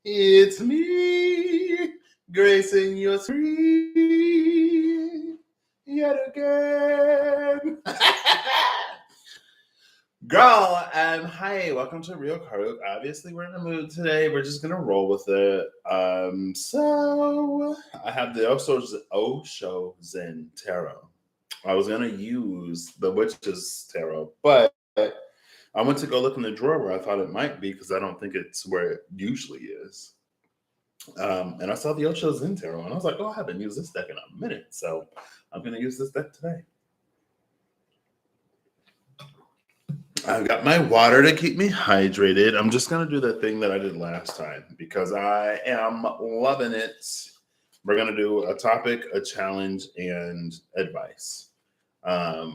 It's me, gracing your screen yet again. Girl, hi, welcome to Real Coke. Obviously, we're in the mood today. We're just gonna roll with it. So I have the Osho Zen Tarot. I was gonna use the Witch's Tarot, but I went to go look in the drawer where I thought it might be because I don't think it's where it usually is. And I saw the Osho Zen Tarot, and I was like, "Oh, I haven't used this deck in a minute, so I'm gonna use this deck today." I've got my water to keep me hydrated. I'm just gonna do the thing that I did last time because I am loving it. We're gonna do a topic, a challenge, and advice. Um,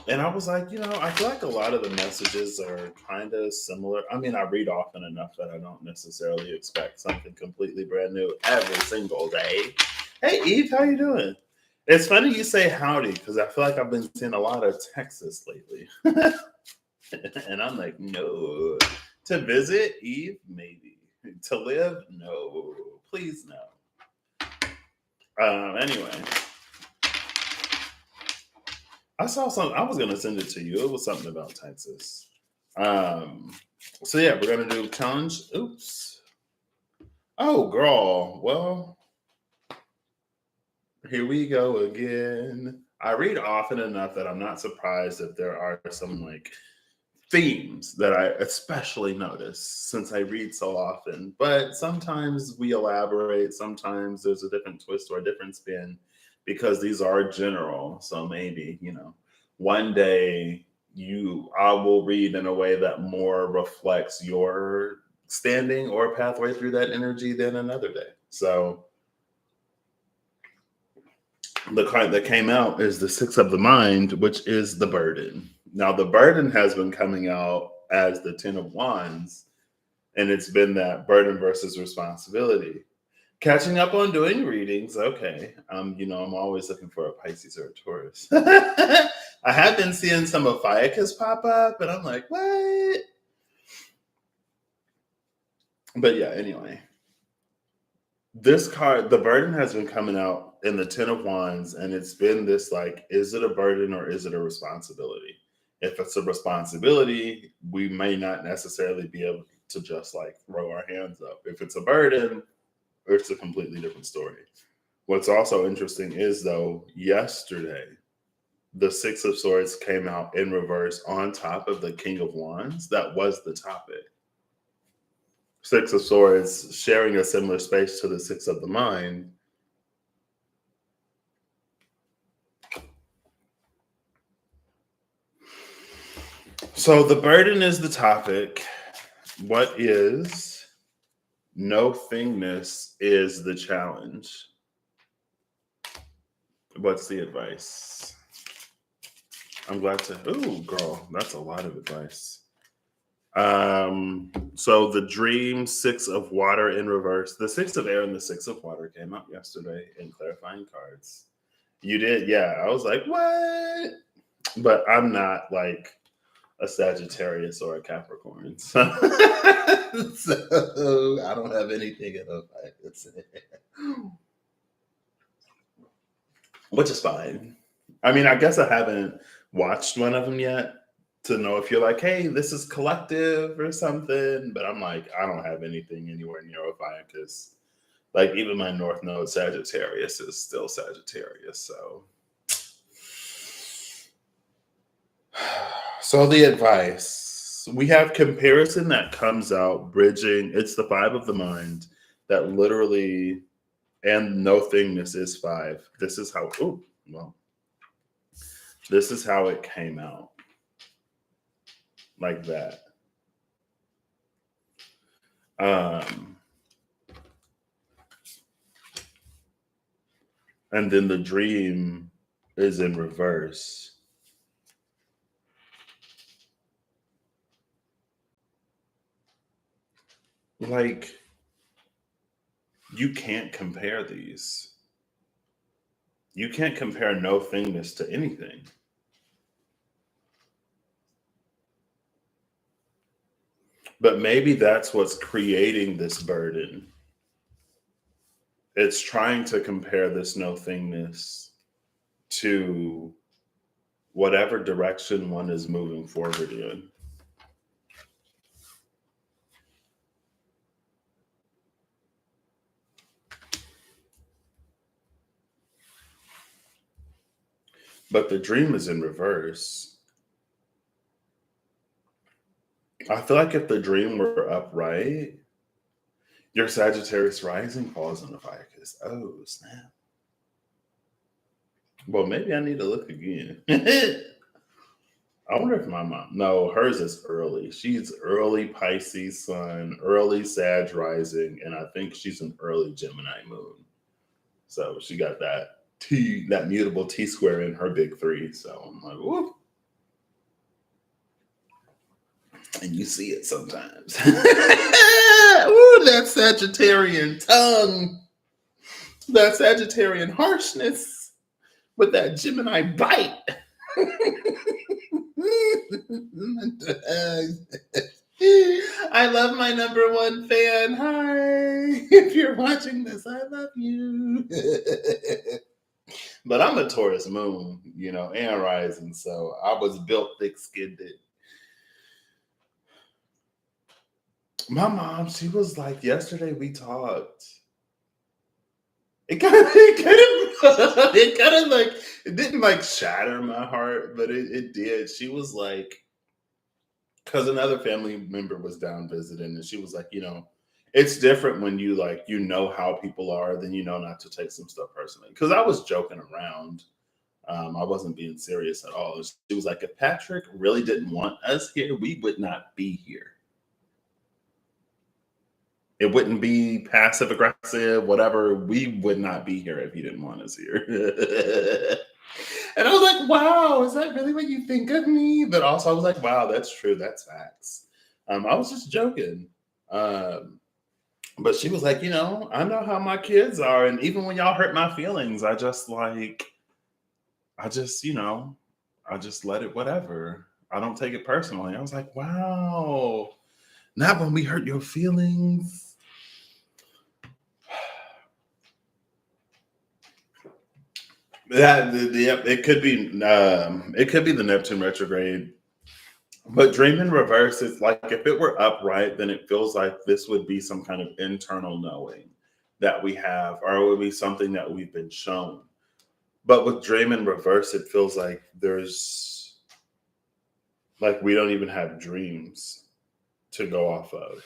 and I was like, I feel like a lot of the messages are kind of similar. I mean, I read often enough that I don't necessarily expect something completely brand new every single day. Hey, Eve, how you doing? It's funny you say howdy because I feel like I've been seeing a lot of Texas lately. And I'm like, no. To visit, Eve, maybe. To live, no. Please, no. Anyway, I saw something. I was going to send it to you. It was something about Texas. So, yeah, we're going to do challenge. Oops. Oh, girl. Well, here we go again. I read often enough that I'm not surprised if there are some like themes that I especially notice since I read so often. But sometimes we elaborate, sometimes there's a different twist or a different spin because these are general. So maybe, one day I will read in a way that more reflects your standing or pathway through that energy than another day. So the card that came out is the Six of the Mind, which is the burden. Now, the burden has been coming out as the Ten of Wands, and it's been that burden versus responsibility. Catching up on doing readings, okay. I'm always looking for a Pisces or a Taurus. I have been seeing some Ophiuchus pop up, and I'm like, what? But yeah, anyway. This card, the burden has been coming out in the Ten of Wands, and it's been this like, is it a burden or is it a responsibility? If it's a responsibility, we may not necessarily be able to just like throw our hands up. If it's a burden, it's a completely different story. What's also interesting is, though, yesterday, the Six of Swords came out in reverse on top of the King of Wands. That was the topic. Six of Swords sharing a similar space to the Six of the Mind. So the burden is the topic. What is no thingness is the challenge. What's the advice? I'm glad to. Ooh, girl, that's a lot of advice. So the dream, Six of Water in reverse. The Six of Air and the Six of Water came out yesterday in clarifying cards. You did, yeah. I was like, what? But I'm not like a Sagittarius or a Capricorn. So, so I don't have anything in a which is fine. I mean, I guess I haven't watched one of them yet to know if you're like, hey, this is collective or something. But I'm like, I don't have anything anywhere near Ophiuchus. Like, even my North Node Sagittarius is still Sagittarius. So the advice, we have comparison that comes out bridging. It's the Five of the Mind that literally, and no thingness is five. This is how, this is how it came out. Like that. And then the dream is in reverse. Like, you can't compare these. You can't compare no thingness to anything. But maybe that's what's creating this burden. It's trying to compare this no thingness to whatever direction one is moving forward in. But the dream is in reverse. I feel like if the dream were upright, your Sagittarius rising falls in the fire because, oh, snap. Well, maybe I need to look again. I wonder if my mom, no, hers is early. She's early Pisces sun, early Sag rising, and I think she's an early Gemini moon. So she got that mutable T square in her big three. So I'm like, whoop. And you see it sometimes. Ooh, that Sagittarian tongue, that Sagittarian harshness with that Gemini bite. I love my number one fan. Hi. If you're watching this, I love you. But I'm a Taurus moon, and rising. So I was built thick skinned. My mom, she was like, yesterday we talked. It didn't like shatter my heart, but it did. She was like, because another family member was down visiting, and she was like, it's different when you know how people are, then not to take some stuff personally. Because I was joking around. I wasn't being serious at all. She was like, if Patrick really didn't want us here, we would not be here. It wouldn't be passive aggressive, whatever. We would not be here if he didn't want us here. And I was like, wow, is that really what you think of me? But also I was like, wow, that's true. That's facts. I was just joking. But she was like, I know how my kids are. And even when y'all hurt my feelings, I just let it, whatever. I don't take it personally. I was like, wow, not when we hurt your feelings. It could be the Neptune retrograde, but dream in reverse is like if it were upright, then it feels like this would be some kind of internal knowing that we have, or it would be something that we've been shown. But with dream in reverse, it feels like we don't even have dreams to go off of.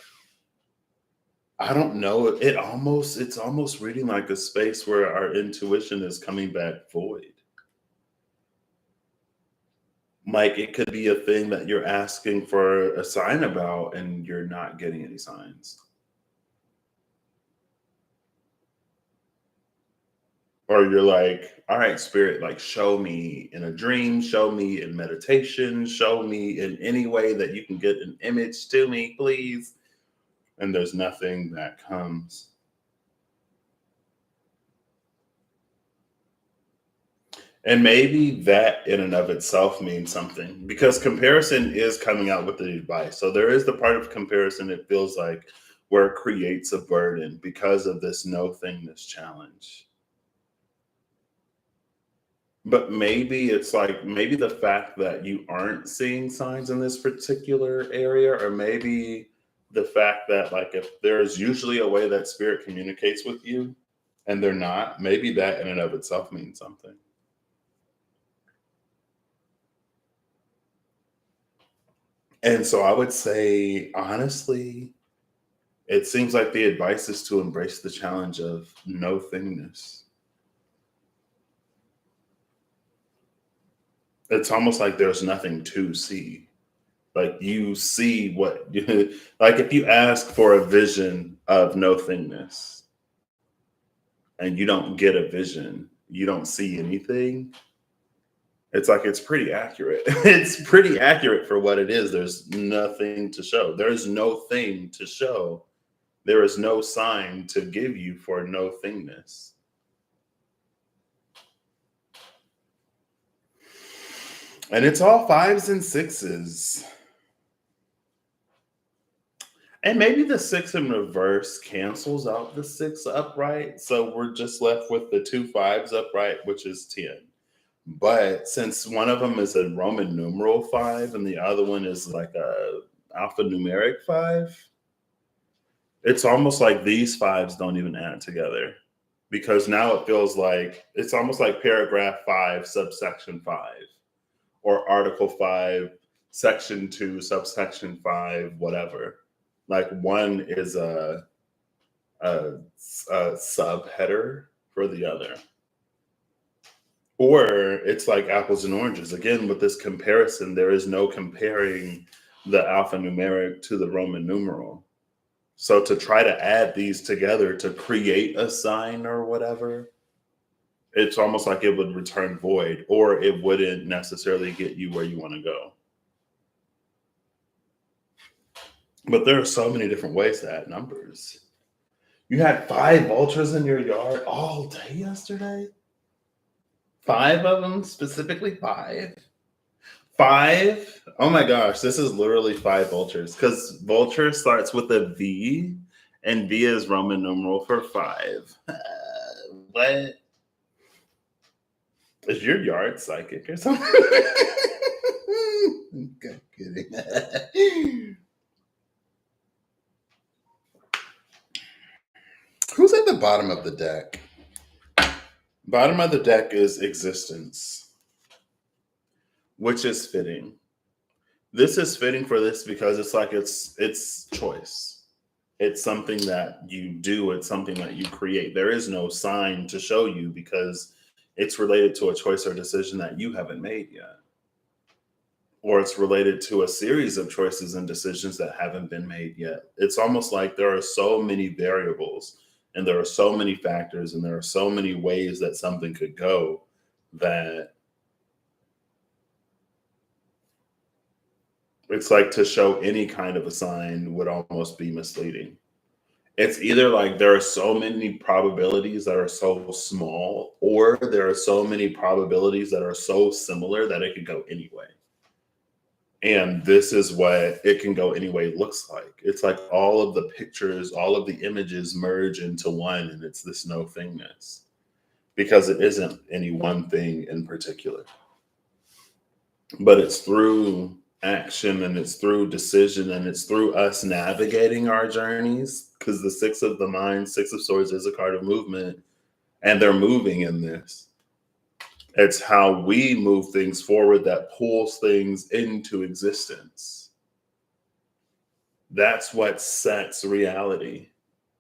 I don't know. It's almost reading like a space where our intuition is coming back void. Like it could be a thing that you're asking for a sign about and you're not getting any signs. Or you're like, all right, spirit, like show me in a dream, show me in meditation, show me in any way that you can get an image to me, please. And there's nothing that comes. And maybe that in and of itself means something because comparison is coming out with the advice. So there is the part of comparison it feels like where it creates a burden because of this no thingness challenge. But maybe it's like maybe the fact that you aren't seeing signs in this particular area, or maybe the fact that like if there's usually a way that spirit communicates with you and they're not, maybe that in and of itself means something. And so I would say, honestly, it seems like the advice is to embrace the challenge of no thingness. It's almost like there's nothing to see. Like you see what, like if you ask for a vision of no thingness and you don't get a vision, you don't see anything. It's like it's pretty accurate. It's pretty accurate for what it is. There's nothing to show. There's no thing to show. There is no sign to give you for no thingness. And it's all fives and sixes. And maybe the six in reverse cancels out the six upright. So we're just left with the two fives upright, which is 10. But since one of them is a Roman numeral five and the other one is like a alphanumeric five, it's almost like these fives don't even add together because now it feels like it's almost like paragraph five, subsection five, or article five, section two, subsection five, whatever. Like one is a subheader for the other. Or it's like apples and oranges. Again, with this comparison, there is no comparing the alphanumeric to the Roman numeral. So to try to add these together to create a sign or whatever, it's almost like it would return void or it wouldn't necessarily get you where you want to go. But there are so many different ways to add numbers. You had 5 vultures in your yard all day yesterday? 5 of them, specifically 5? 5? Oh my gosh, this is literally 5 vultures because vulture starts with a V and V is Roman numeral for 5. What? Is your yard psychic or something? Okay, kidding. Who's at the bottom of the deck? Bottom of the deck is existence, which is fitting. This is fitting for this because it's like it's choice. It's something that you do, it's something that you create. There is no sign to show you because it's related to a choice or decision that you haven't made yet. Or it's related to a series of choices and decisions that haven't been made yet. It's almost like there are so many variables and there are so many factors and there are so many ways that something could go that it's like to show any kind of a sign would almost be misleading. It's either like there are so many probabilities that are so small, or there are so many probabilities that are so similar that it could go anyway. And this is what it can go anyway looks like. It's like all of the pictures, all of the images merge into one, and it's this no thingness because it isn't any one thing in particular. But it's through action and it's through decision and it's through us navigating our journeys because the six of the mind, six of swords is a card of movement and they're moving in this. It's how we move things forward that pulls things into existence. That's what sets reality,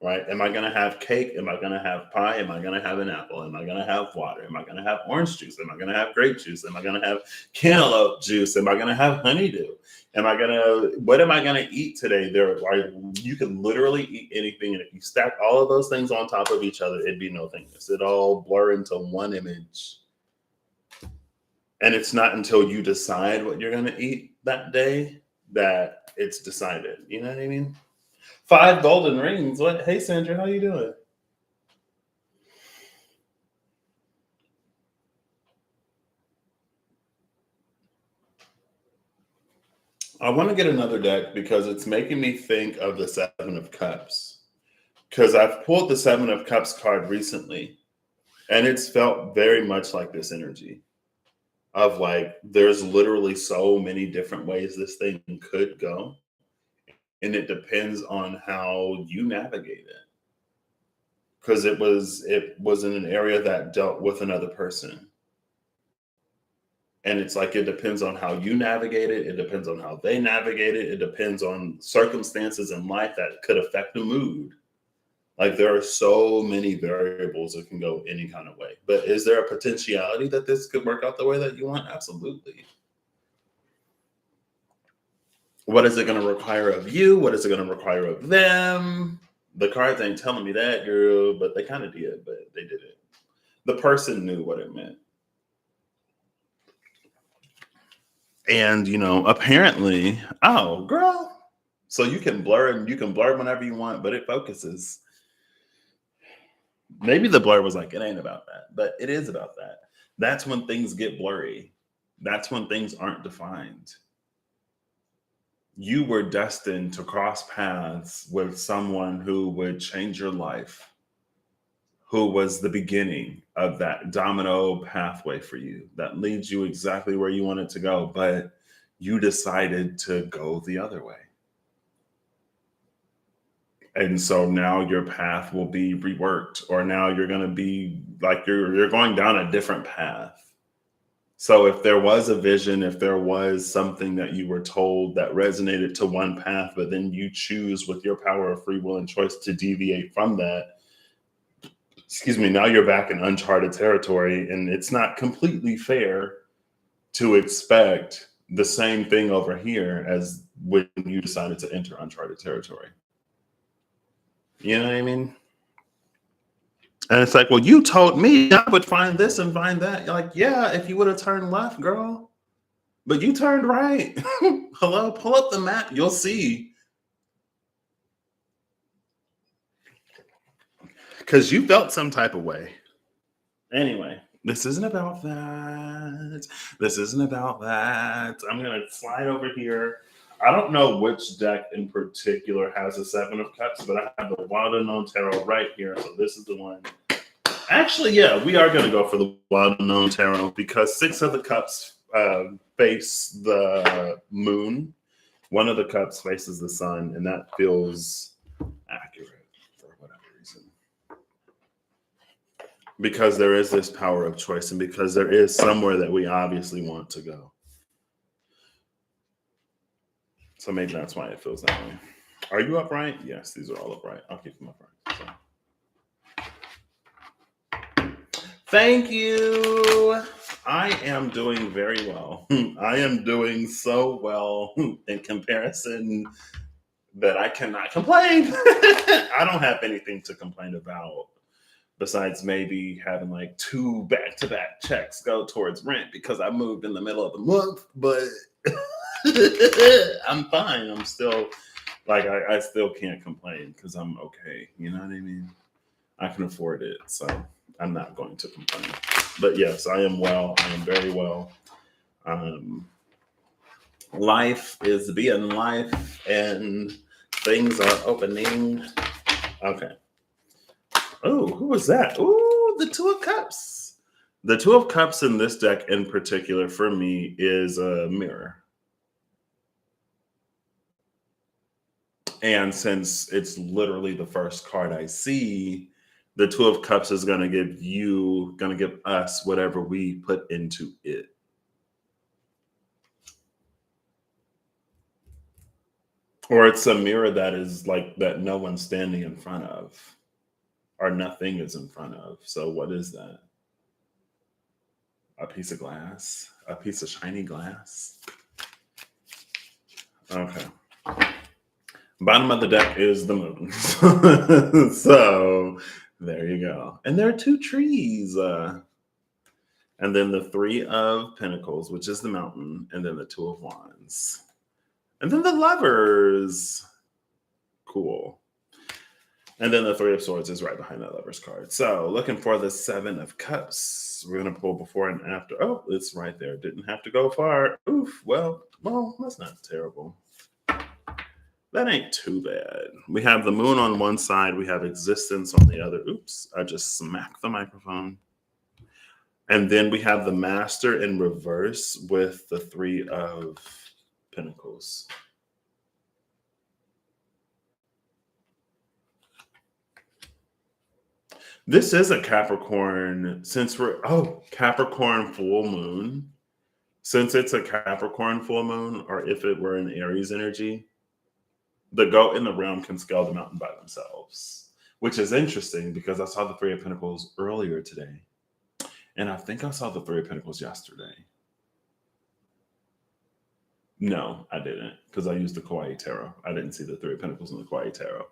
right? Am I going to have cake? Am I going to have pie? Am I going to have an apple? Am I going to have water? Am I going to have orange juice? Am I going to have grape juice? Am I going to have cantaloupe juice? Am I going to have honeydew? What am I going to eat today? You can literally eat anything. And if you stack all of those things on top of each other, it'd be no thingness. It all blur into one image. And it's not until you decide what you're going to eat that day that it's decided. You know what I mean? 5 golden rings. What? Hey, Sandra, how you doing? I want to get another deck because it's making me think of the 7 of Cups. Because I've pulled the 7 of Cups card recently, and it's felt very much like this energy of like, there's literally so many different ways this thing could go. And it depends on how you navigate it. Because it was in an area that dealt with another person. And it's like it depends on how you navigate it. It depends on how they navigate it. It depends on circumstances in life that could affect the mood. Like there are so many variables that can go any kind of way. But is there a potentiality that this could work out the way that you want? Absolutely. What is it going to require of you? What is it going to require of them? The cards ain't telling me that, girl, but they kind of did, but they did it. The person knew what it meant. And, apparently, oh, girl. So you can blur and you can blur whenever you want, but it focuses. Maybe the blur was like, it ain't about that, but it is about that. That's when things get blurry. That's when things aren't defined. you were destined to cross paths with someone who would change your life, who was the beginning of that domino pathway for you that leads you exactly where you wanted to go, but you decided to go the other way. And so now your path will be reworked, or now you're going to be like you're going down a different path. So if there was a vision, if there was something that you were told that resonated to one path, but then you choose with your power of free will and choice to deviate from that, excuse me, now you're back in uncharted territory, and it's not completely fair to expect the same thing over here as when you decided to enter uncharted territory. You know what I mean? And it's like, well, you told me I would find this and find that. You're like, yeah, if you would have turned left, girl. But you turned right. Hello, pull up the map. You'll see. Because you felt some type of way. Anyway, this isn't about that. This isn't about that. I'm going to slide over here. I don't know which deck in particular has a Seven of Cups, but I have the Wild Unknown Tarot right here. So this is the one. Actually, yeah, we are going to go for the Wild Unknown Tarot because Six of the Cups face the moon. One of the cups faces the sun, and that feels accurate for whatever reason. Because there is this power of choice, and because there is somewhere that we obviously want to go. So maybe that's why it feels that way. Are you upright? Yes, these are all upright. I'll keep them upright. So. Thank you. I am doing very well. I am doing so well in comparison that I cannot complain. I don't have anything to complain about besides maybe having like 2 back-to-back checks go towards rent because I moved in the middle of the month, but I'm fine. I'm still like, I still can't complain because I'm okay. You know what I mean? I can afford it. So I'm not going to complain. But yes, I am well. I am very well. Life is being life and things are opening. Okay. Oh, who was that? Oh, the Two of Cups. The Two of Cups in this deck in particular for me is a mirror. And since it's literally the first card I see, the Two of Cups is going to give us whatever we put into it. Or it's a mirror that is like that no one's standing in front of, or nothing is in front of. So what is that? A piece of glass? A piece of shiny glass? Okay. Bottom of the deck is the moon. So there you go. And there are 2 trees. And then the 3 of Pentacles, which is the mountain. And then the 2 of Wands. And then the Lovers. Cool. And then the 3 of Swords is right behind that Lovers card. So looking for the 7 of Cups. We're going to pull before and after. Oh, it's right there. Didn't have to go far. Oof. Well, that's not terrible. That ain't too bad. We have the moon on one side. We have existence on the other. Oops, I just smacked the microphone. And then we have the Master in reverse with the 3 of Pentacles. This is a Capricorn, Capricorn full moon. Since it's a Capricorn full moon, or if it were an Aries energy, the goat and the ram can scale the mountain by themselves, which is interesting because I saw the 3 of Pentacles earlier today. And I think I saw the 3 of Pentacles yesterday. No, I didn't, because I used the Kauai Tarot. I didn't see the 3 of Pentacles in the Kauai Tarot.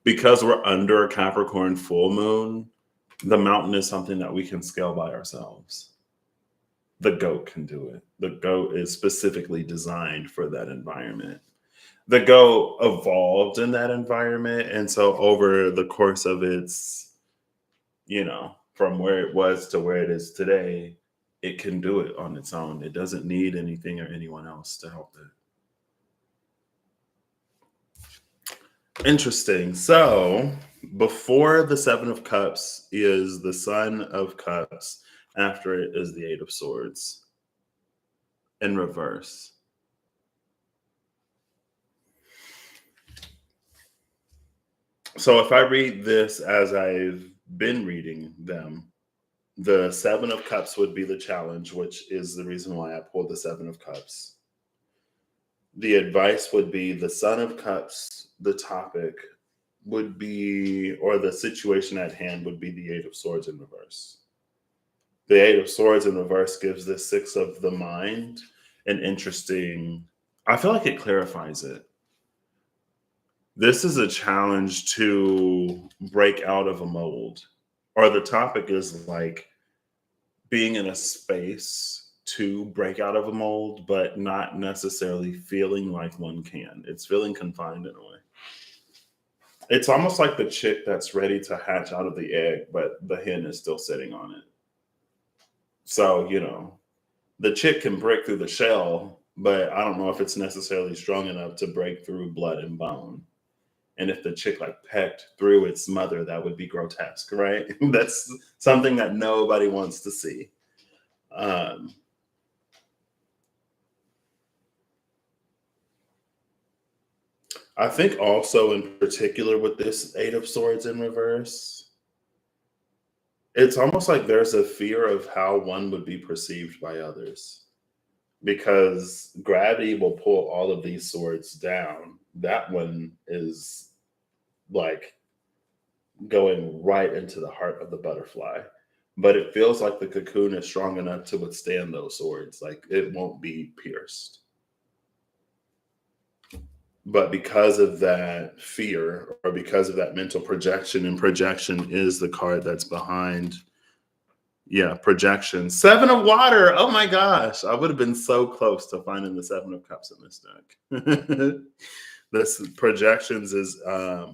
Because we're under a Capricorn full moon, the mountain is something that we can scale by ourselves. The goat can do it. The goat is specifically designed for that environment. The goat evolved in that environment. And so over the course of its, from where it was to where it is today, it can do it on its own. It doesn't need anything or anyone else to help it. Interesting. So before the Seven of Cups is the Son of Cups. After it is the Eight of Swords in reverse. So if I read this as I've been reading them, the Seven of Cups would be the challenge, which is the reason why I pulled the Seven of Cups. The advice would be the Son of Cups, the topic would be, or the situation at hand would be the Eight of Swords in reverse. The Eight of Swords in reverse gives the Six of the Mind an interesting, I feel like it clarifies it. This is a challenge to break out of a mold, or the topic is like being in a space to break out of a mold, but not necessarily feeling like one can. It's feeling confined in a way. It's almost like the chick that's ready to hatch out of the egg, but the hen is still sitting on it. So, the chick can break through the shell, but I don't know if it's necessarily strong enough to break through blood and bone. And if the chick like pecked through its mother, that would be grotesque, right? That's something that nobody wants to see. Um, I think also in particular with this Eight of Swords in reverse, it's almost like there's a fear of how one would be perceived by others because gravity will pull all of these swords down. That one is like going right into the heart of the butterfly. But it feels like the cocoon is strong enough to withstand those swords. Like it won't be pierced. But because of that fear or because of that mental projection, and projection is the card that's behind, yeah, projection. Seven of water. Oh my gosh. I would have been so close to finding the Seven of Cups in this deck. This projections is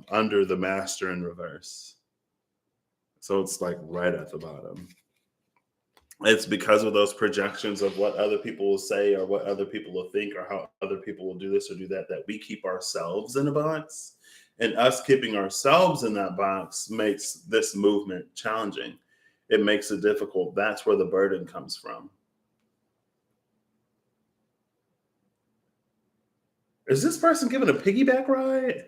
under the master in reverse. So it's like right at the bottom. It's because of those projections of what other people will say or what other people will think or how other people will do this or do that, that we keep ourselves in a box. And us keeping ourselves in that box makes this movement challenging. It makes it difficult. That's where the burden comes from. Is this person giving a piggyback ride?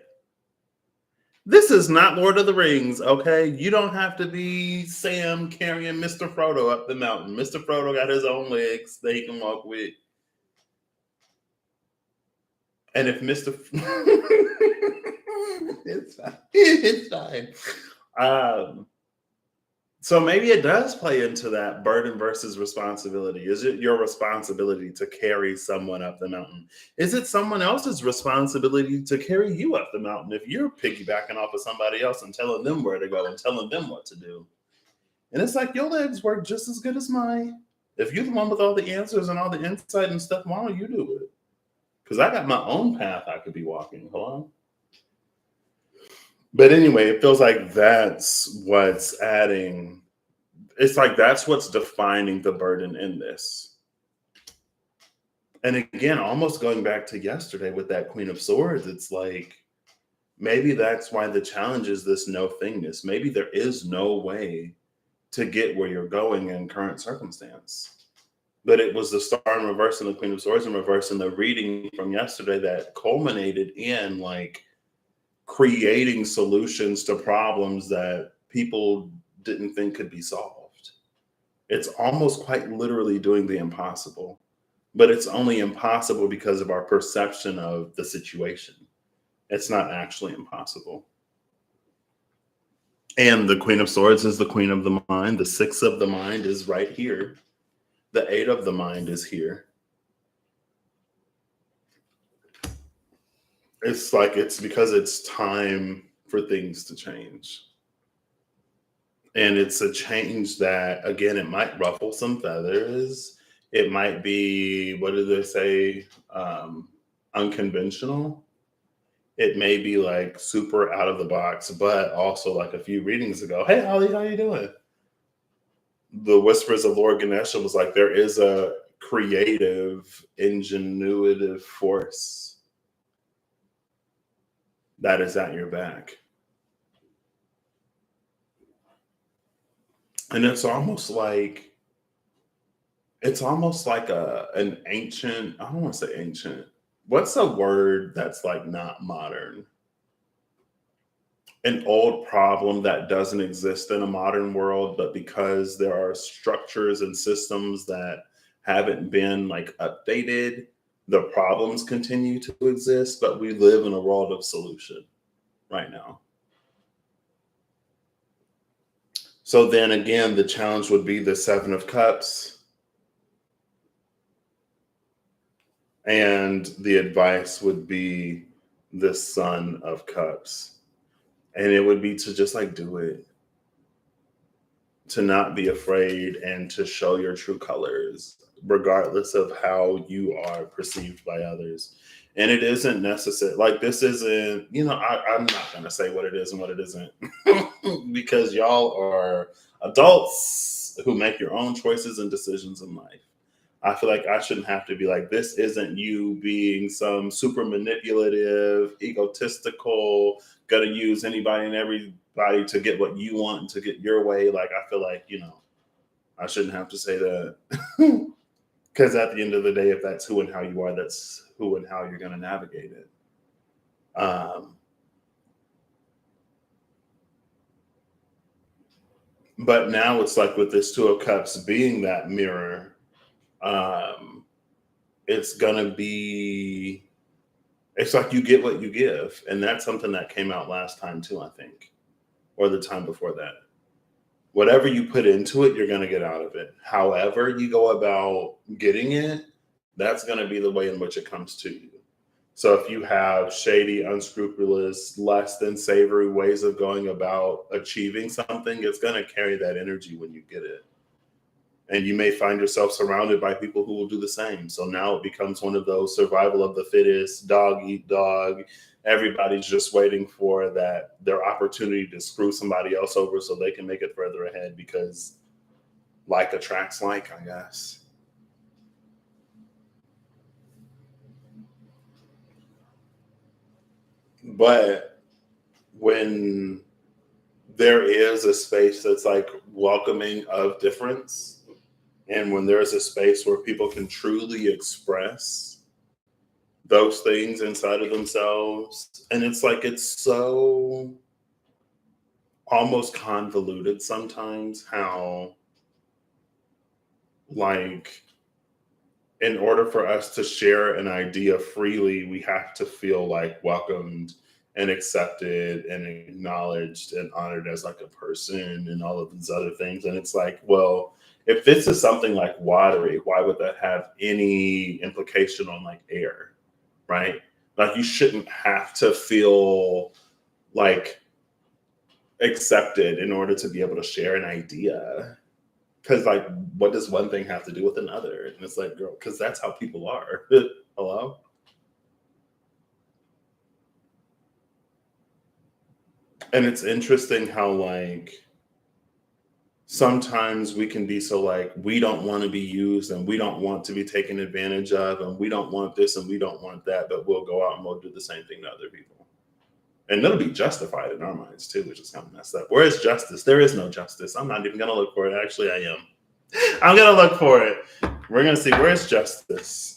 This is not Lord of the Rings, okay? You don't have to be Sam carrying Mr. Frodo up the mountain. Mr. Frodo got his own legs that he can walk with. And if Mr. It's fine. It's fine. Um, so maybe it does play into that burden versus responsibility. Is it your responsibility to carry someone up the mountain? Is it someone else's responsibility to carry you up the mountain if you're piggybacking off of somebody else and telling them where to go and telling them what to do? And it's like your legs work just as good as mine. If you're the one with all the answers and all the insight and stuff, why don't you do it? Because I got my own path I could be walking. Hello? But anyway, it feels like that's what's adding. It's like that's what's defining the burden in this. And again, almost going back to yesterday with that Queen of Swords, it's like maybe that's why the challenge is this no thingness. Maybe there is no way to get where you're going in current circumstance. But it was the Star in reverse and the Queen of Swords in reverse and the reading from yesterday that culminated in like creating solutions to problems that people didn't think could be solved. It's almost quite literally doing the impossible, but it's only impossible because of our perception of the situation. It's not actually impossible. And the Queen of Swords is the Queen of the Mind. The Six of the Mind is right here. The Eight of the Mind is here. It's like it's because it's time for things to change. And it's a change that, again, it might ruffle some feathers. It might be, what do they say, unconventional. It may be like super out of the box, but also like a few readings ago, hey, Holly, how you doing? The Whispers of Lord Ganesha was like, there is a creative, ingenuitive force that is at your back. And it's almost like an ancient, I don't want to say ancient. What's a word that's like not modern? An old problem that doesn't exist in a modern world, but because there are structures and systems that haven't been like updated, the problems continue to exist, but we live in a world of solution right now. So then again, the challenge would be the Seven of Cups, and the advice would be the Son of Cups. And it would be to just like do it, to not be afraid and to show your true colors, regardless of how you are perceived by others. And it isn't necessary. Like, this isn't, I'm not going to say what it is and what it isn't because y'all are adults who make your own choices and decisions in life. I feel like I shouldn't have to be like, this isn't you being some super manipulative, egotistical, gonna use anybody and everybody to get what you want and to get your way. Like, I feel like, I shouldn't have to say that. Because at the end of the day, if that's who and how you are, that's who and how you're gonna navigate it. Um, but now it's like with this Two of Cups being that mirror, um, it's gonna be it's like you get what you give. And that's something that came out last time too, I think, or the time before that. Whatever you put into it, you're going to get out of it. However, you go about getting it, that's going to be the way in which it comes to you. So if you have shady, unscrupulous, less than savory ways of going about achieving something, it's going to carry that energy when you get it. And you may find yourself surrounded by people who will do the same. So now it becomes one of those survival of the fittest, dog eat dog. Everybody's just waiting for that their opportunity to screw somebody else over so they can make it further ahead, because like attracts like, I guess. But when there is a space that's like welcoming of difference, and when there's a space where people can truly express those things inside of themselves, and it's like it's so almost convoluted sometimes how, like, in order for us to share an idea freely, we have to feel like welcomed and accepted and acknowledged and honored as like a person and all of these other things. And it's like, well, if this is something like watery, why would that have any implication on like air? Right? Like, you shouldn't have to feel like accepted in order to be able to share an idea. Because, like, what does one thing have to do with another? And it's like, girl, because that's how people are. Hello? And it's interesting how, like, sometimes we can be so like, we don't want to be used and we don't want to be taken advantage of and we don't want this and we don't want that, but we'll go out and we'll do the same thing to other people. And it'll be justified in our minds too, which is kind of messed up. Where is justice? There is no justice. I'm not even going to look for it. Actually, I am. I'm going to look for it. We're going to see, where's justice?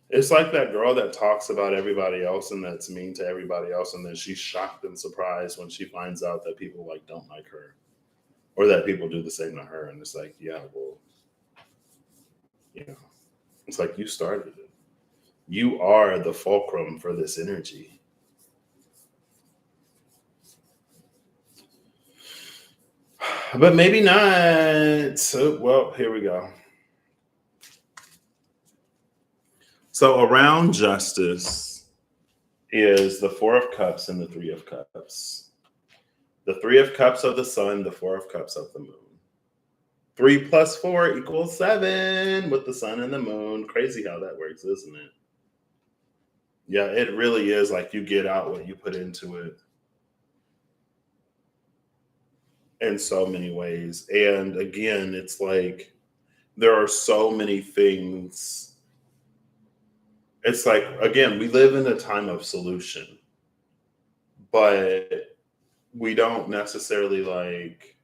It's like that girl that talks about everybody else and that's mean to everybody else, and then she's shocked and surprised when she finds out that people like don't like her, or that people do the same to her. And it's like, yeah, well, you know, it's like, you started it. You are the fulcrum for this energy. But maybe not. So, well, here we go. So around justice is the Four of Cups and the Three of Cups. The Three of Cups of the sun, the Four of Cups of the moon. 3 + 4 = 7 with the sun and the moon. Crazy how that works, isn't it? Yeah, it really is like you get out what you put into it. in so many ways. And again, it's like there are so many things. It's like, again, we live in a time of solution, but we don't necessarily like,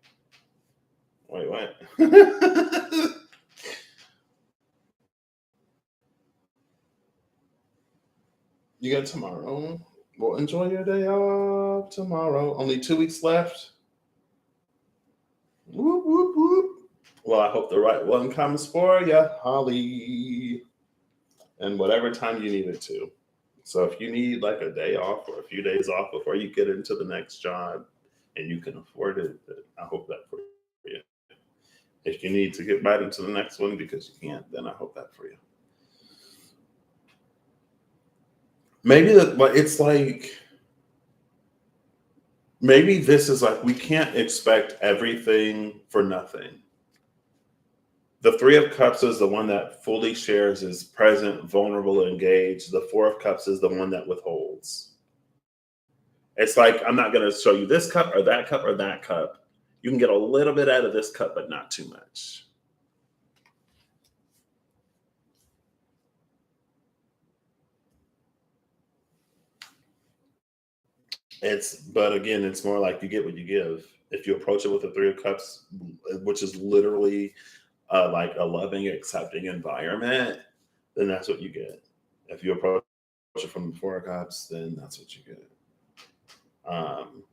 wait, what? You got tomorrow. Well, enjoy your day off tomorrow. Only 2 weeks left. Whoop, whoop, whoop. Well, I hope the right one comes for you, Holly. And whatever time you need it to. So if you need like a day off or a few days off before you get into the next job and you can afford it, I hope that for you. If you need to get right into the next one because you can't, then I hope that for you. Maybe that, but it's like, maybe this is like, we can't expect everything for nothing. The Three of Cups is the one that fully shares, is present, vulnerable, engaged. The Four of Cups is the one that withholds. It's like, I'm not going to show you this cup or that cup or that cup. You can get a little bit out of this cup, but not too much. But again, it's more like you get what you give. If you approach it with the Three of Cups, which is literally like a loving, accepting environment, then that's what you get. If you approach it from the Four of Cups, then that's what you get. Um,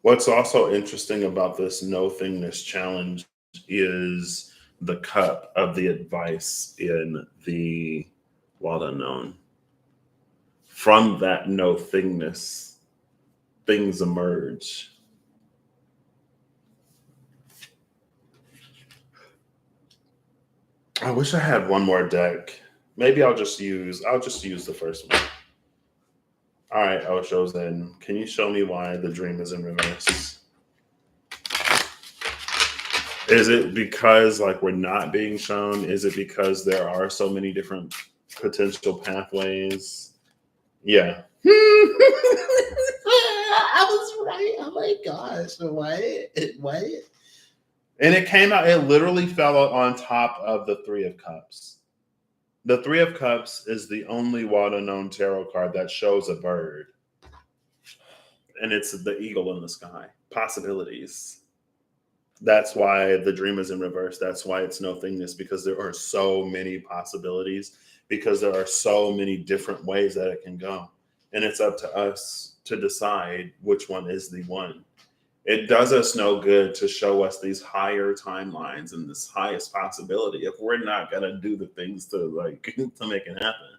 what's also interesting about this no thingness challenge is the cup of the advice in the wild unknown. From that no thingness, things emerge. I wish I had one more deck. Maybe I'll just use the first one. All right, Osho's in. Can you show me why the dream is in reverse? Is it because like we're not being shown? Is it because there are so many different potential pathways? Yeah. I was right. Oh my gosh. What? What? And it came out, it literally fell out on top of the Three of Cups. The Three of Cups is the only water known tarot card that shows a bird. And it's the eagle in the sky. Possibilities. That's why the dream is in reverse. That's why it's no thingness, because there are so many possibilities, because there are so many different ways that it can go. And it's up to us to decide which one is the one. It does us no good to show us these higher timelines and this highest possibility if we're not going to do the things to like to make it happen.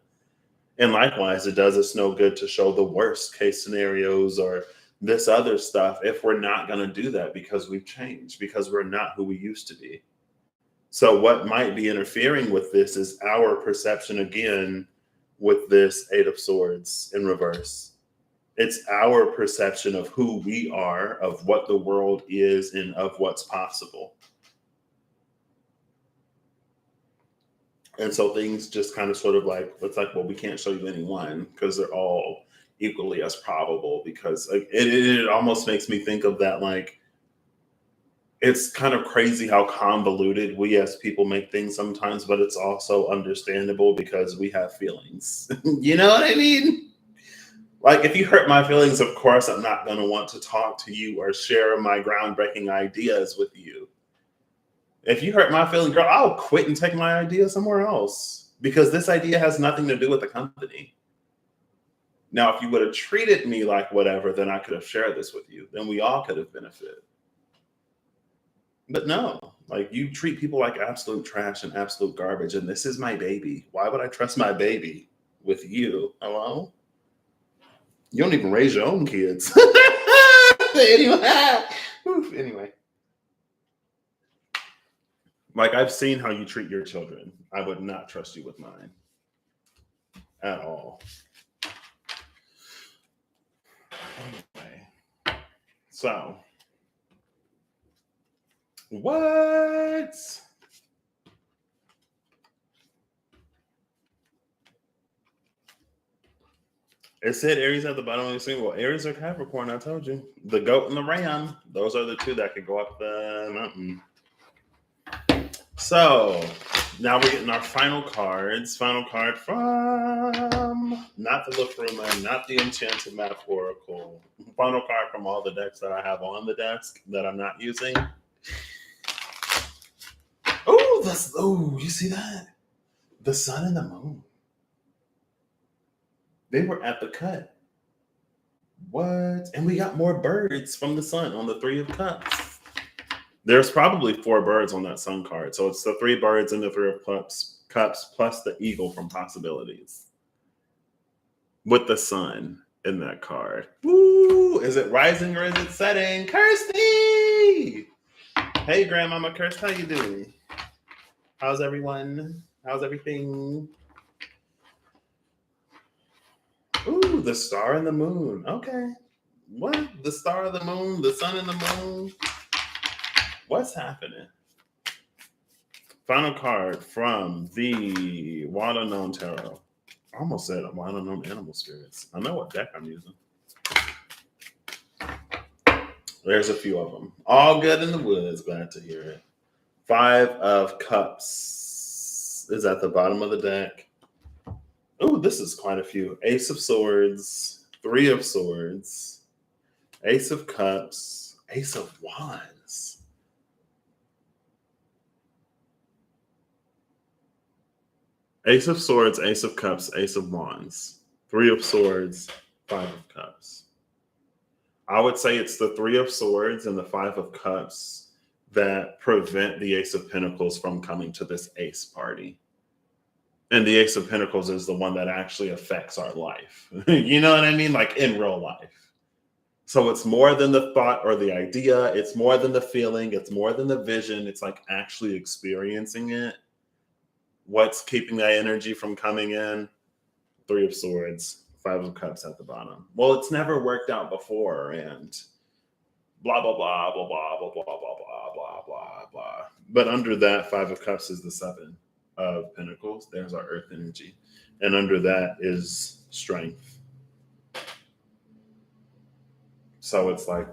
And likewise, it does us no good to show the worst case scenarios or this other stuff if we're not going to do that, because we've changed, because we're not who we used to be. So what might be interfering with this is our perception again with this Eight of Swords in reverse. It's our perception of who we are, of what the world is, and of what's possible. And so things just kind of sort of like, it's like, well, we can't show you any one because they're all equally as probable. Because like, it almost makes me think of that, like, it's kind of crazy how convoluted we as people make things sometimes, but it's also understandable because we have feelings. You know what I mean? Like, if you hurt my feelings, of course, I'm not going to want to talk to you or share my groundbreaking ideas with you. If you hurt my feelings, girl, I'll quit and take my idea somewhere else, because this idea has nothing to do with the company. Now, if you would have treated me like whatever, then I could have shared this with you. Then we all could have benefited. But no, like, you treat people like absolute trash and absolute garbage. And this is my baby. Why would I trust my baby with you? Hello? You don't even raise your own kids. Anyway, like, I've seen how you treat your children. I would not trust you with mine at all. Anyway, so what? It said Aries at the bottom of the screen. Well, Aries or Capricorn, I told you. The goat and the ram. Those are the two that could go up the mountain. So now we're getting our final cards. Final card from not the Lafruma, not the Enchanted Metaphorical. Final card from all the decks that I have on the desk that I'm not using. Oh, you see that? The sun and the moon. They were at the cut. What? And we got more birds from the sun on the Three of Cups. There's probably 4 birds on that sun card. So it's the 3 birds and the Three of Cups plus the eagle from Possibilities. With the sun in that card. Woo! Is it rising or is it setting? Kirsty! Hey, Grandmama Kirsty, how you doing? How's everyone? How's everything? Ooh, the star and the moon. Okay. What? The star and the moon, the sun and the moon. What's happening? Final card from the Wild Unknown Tarot. I almost said Wild Unknown Animal Spirits. I know what deck I'm using. There's a few of them. All good in the woods. Glad to hear it. 5 of Cups is at the bottom of the deck. Oh, this is quite a few. Ace of Swords, 3 of Swords, Ace of Cups, Ace of Wands. Ace of Swords, Ace of Cups, Ace of Wands, 3 of Swords, 5 of Cups. I would say it's the 3 of Swords and the 5 of Cups that prevent the Ace of Pentacles from coming to this Ace party. And the Ace of Pentacles is the one that actually affects our life. You know what I mean? Like in real life. So it's more than the thought or the idea. It's more than the feeling. It's more than the vision. It's like actually experiencing it. What's keeping that energy from coming in? 3 of Swords, 5 of Cups at the bottom. Well, it's never worked out before and blah, blah, blah, blah, blah, blah, blah, blah, blah, blah, blah, blah. But under that 5 of Cups is the 7 of Pentacles. There's our earth energy. And under that is strength. So it's like,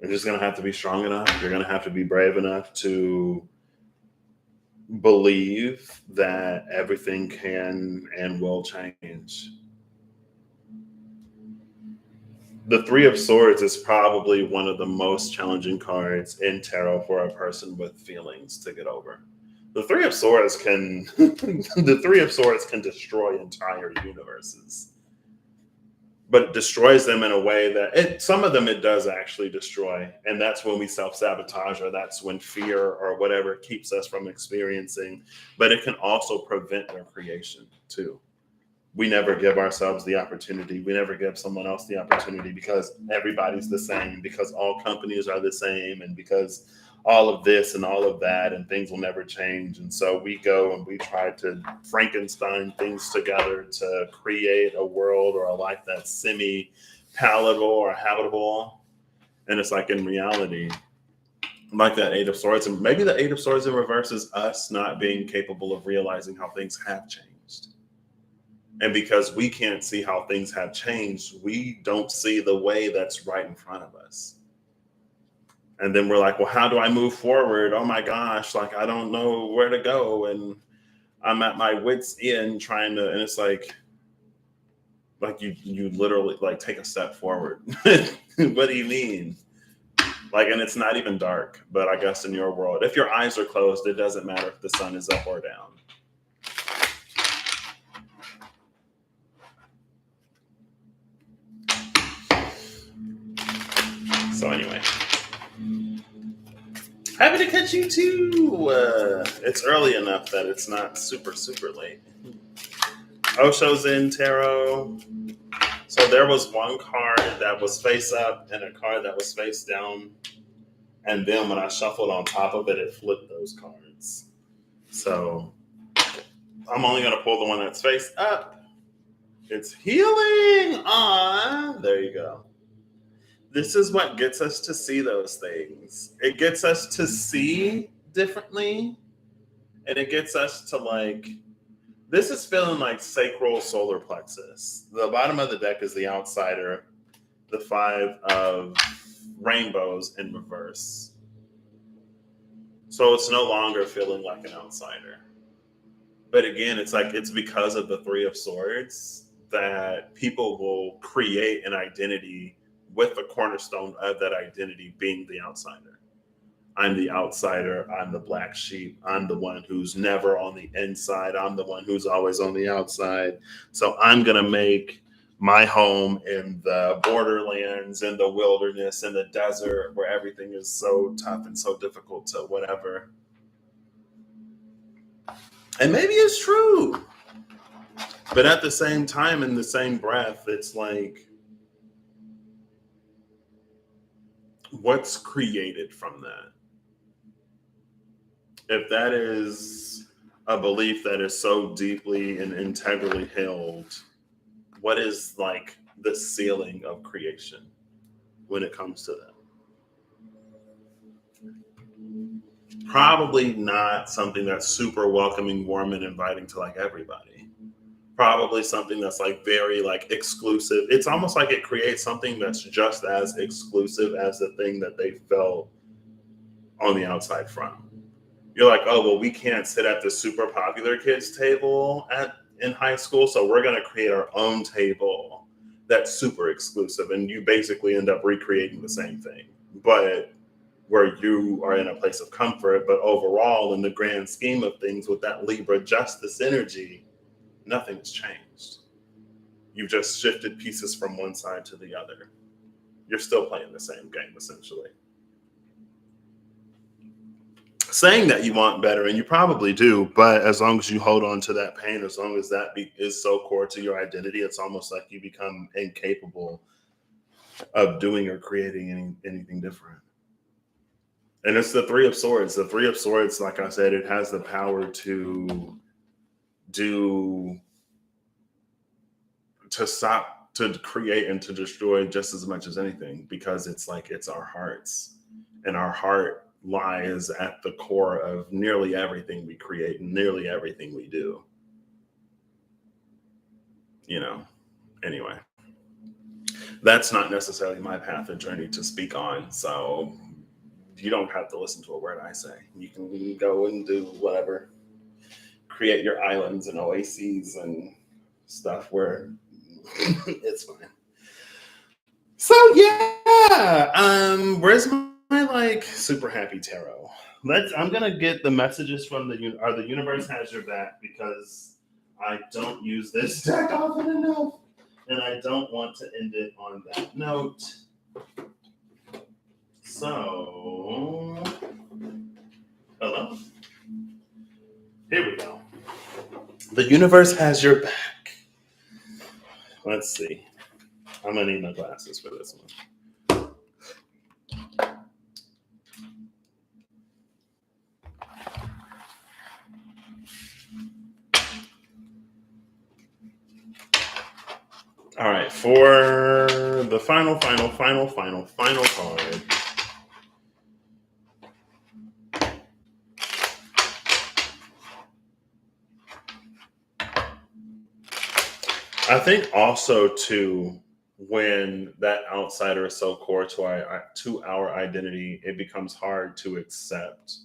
you're just going to have to be strong enough. You're going to have to be brave enough to believe that everything can and will change. The 3 of Swords is probably one of the most challenging cards in tarot for a person with feelings to get over. The 3 of Swords can destroy entire universes. But it destroys them in a way that some of them it does actually destroy. And that's when we self-sabotage, or that's when fear or whatever keeps us from experiencing. But it can also prevent their creation too. We never give ourselves the opportunity. We never give someone else the opportunity because everybody's the same, because all companies are the same, and because all of this and all of that, and things will never change. And so we go and we try to Frankenstein things together to create a world or a life that's semi-palatable or habitable. And it's like in reality, like that 8 of Swords, and maybe the 8 of Swords in reverse is us not being capable of realizing how things have changed. And because we can't see how things have changed, we don't see the way that's right in front of us. And then we're like, well, how do I move forward? Oh my gosh, like I don't know where to go. And I'm at my wit's end trying to, and it's like you literally like take a step forward. What do you mean? Like, and it's not even dark, but I guess in your world, if your eyes are closed, it doesn't matter if the sun is up or down. So anyway, happy to catch you too. It's early enough that it's not super, super late. Osho's in tarot. So there was one card that was face up and a card that was face down. And then when I shuffled on top of it, it flipped those cards. So I'm only going to pull the one that's face up. It's healing on. There you go. This is what gets us to see those things. It gets us to see differently. And it gets us to like, This is feeling like sacral solar plexus. The bottom of the deck is the outsider, the 5 of rainbows in reverse. So it's no longer feeling like an outsider. But again, it's because of the 3 of swords that people will create an identity with the cornerstone of that identity being the outsider. I'm the outsider. I'm the black sheep. I'm the one who's never on the inside. I'm the one who's always on the outside. So I'm going to make my home in the borderlands, in the wilderness, in the desert, where everything is so tough and so difficult to whatever. And maybe it's true. But at the same time, in the same breath, it's like, what's created from that? If that is a belief that is so deeply and integrally held, what is like the ceiling of creation when it comes to that? Probably not something that's super welcoming, warm, and inviting to like everybody. Probably something that's like very like exclusive. It's almost like it creates something that's just as exclusive as the thing that they felt on the outside from. You're like, oh, well, we can't sit at the super popular kids table in high school, so we're going to create our own table that's super exclusive. And you basically end up recreating the same thing, but where you are in a place of comfort. But overall, in the grand scheme of things, with that Libra justice energy, nothing has changed. You've just shifted pieces from one side to the other. You're still playing the same game, essentially. Saying that you want better, and you probably do, but as long as you hold on to that pain, as long as that is so core to your identity, it's almost like you become incapable of doing or creating anything different. And it's the 3 of swords. The 3 of swords, like I said, it has the power to stop, to create, and to destroy just as much as anything, because it's like it's our hearts, and our heart lies at the core of nearly everything we create and nearly everything we do. Anyway, that's not necessarily my path or journey to speak on, so you don't have to listen to a word I say. You can go and do whatever, create your islands and oases and stuff where it's fine. So yeah, where's my like super happy tarot? I'm gonna get the messages from the universe has your back, because I don't use this deck often enough, and I don't want to end it on that note. So, hello. Here we go. The universe has your back. Let's see. I'm gonna need my glasses for this one. All right, for the final card. I think also too, when that outsider is so core to our identity, it becomes hard to accept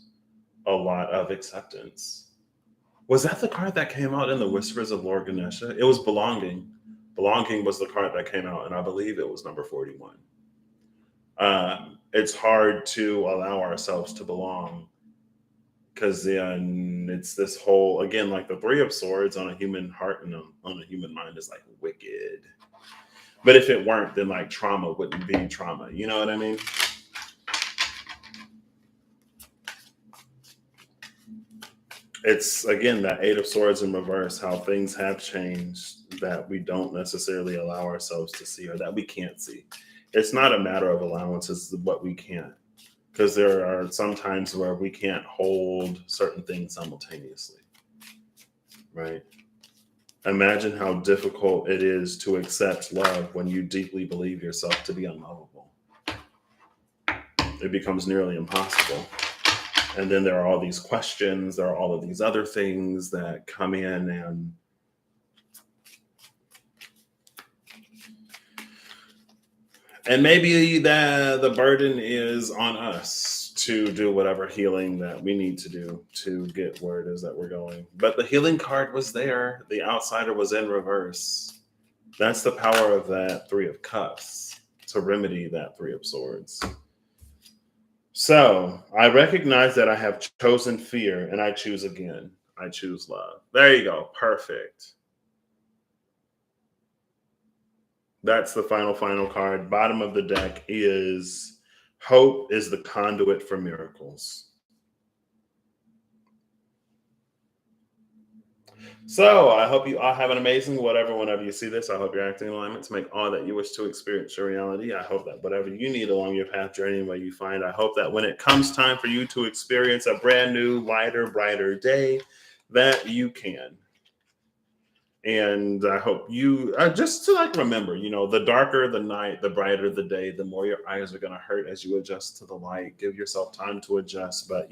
a lot of acceptance. Was that the card that came out in the Whispers of Lord Ganesha? It was Belonging. Belonging was the card that came out, and I believe it was number 41. It's hard to allow ourselves to belong, because then it's this whole, again, like the 3 of swords on a human heart and on a human mind is like wicked. But if it weren't, then like trauma wouldn't be trauma. You know what I mean? It's, again, that 8 of swords in reverse, how things have changed that we don't necessarily allow ourselves to see, or that we can't see. It's not a matter of allowance, it's what we can't. Because there are some times where we can't hold certain things simultaneously, right? Imagine how difficult it is to accept love when you deeply believe yourself to be unlovable. It becomes nearly impossible. And then there are all these questions, there are all of these other things that come in, and maybe the burden is on us to do whatever healing that we need to do to get where it is that we're going. But the healing card was there. The outsider was in reverse. That's the power of that Three of Cups to remedy that Three of Swords. So I recognize that I have chosen fear and I choose again. I choose love. There you go. Perfect. That's the final card. Bottom of the deck is hope is the conduit for miracles. So I hope you all have an amazing whenever you see this. I hope you're acting in alignment to make all that you wish to experience your reality. I hope that whatever you need along your path journey, where you find, I hope that when it comes time for you to experience a brand new, lighter, brighter day, that you can. And I hope you just to remember, the darker the night, the brighter the day, the more your eyes are going to hurt as you adjust to the light. Give yourself time to adjust, but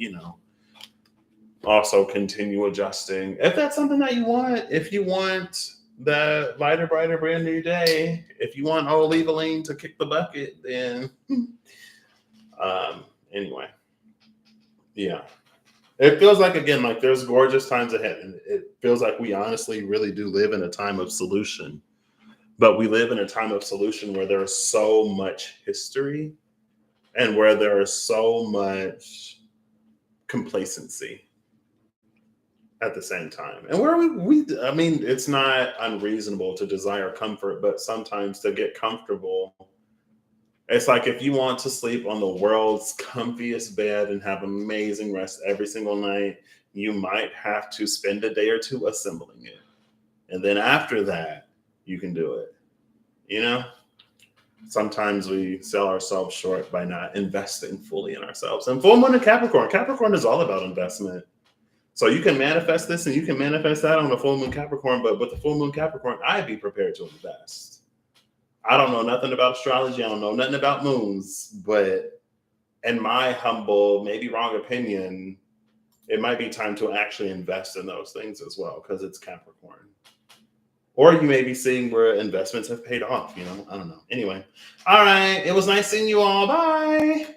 also continue adjusting. If that's something that you want, if you want the lighter, brighter, brand new day, if you want old Eveline to kick the bucket, then anyway, yeah. It feels like, again, like there's gorgeous times ahead. And it feels like we honestly really do live in a time of solution. But we live in a time of solution where there's so much history and where there is so much complacency at the same time. And where I mean, it's not unreasonable to desire comfort, but sometimes to get comfortable, it's like if you want to sleep on the world's comfiest bed and have amazing rest every single night, you might have to spend a day or two assembling it. And then after that, you can do it. Sometimes we sell ourselves short by not investing fully in ourselves. And full moon in Capricorn. Capricorn is all about investment. So you can manifest this and you can manifest that on the full moon Capricorn, but with the full moon Capricorn, I'd be prepared to invest. I don't know nothing about astrology. I don't know nothing about moons, but in my humble, maybe wrong opinion, it might be time to actually invest in those things as well, because it's Capricorn. Or you may be seeing where investments have paid off, I don't know. Anyway, all right. It was nice seeing you all. Bye.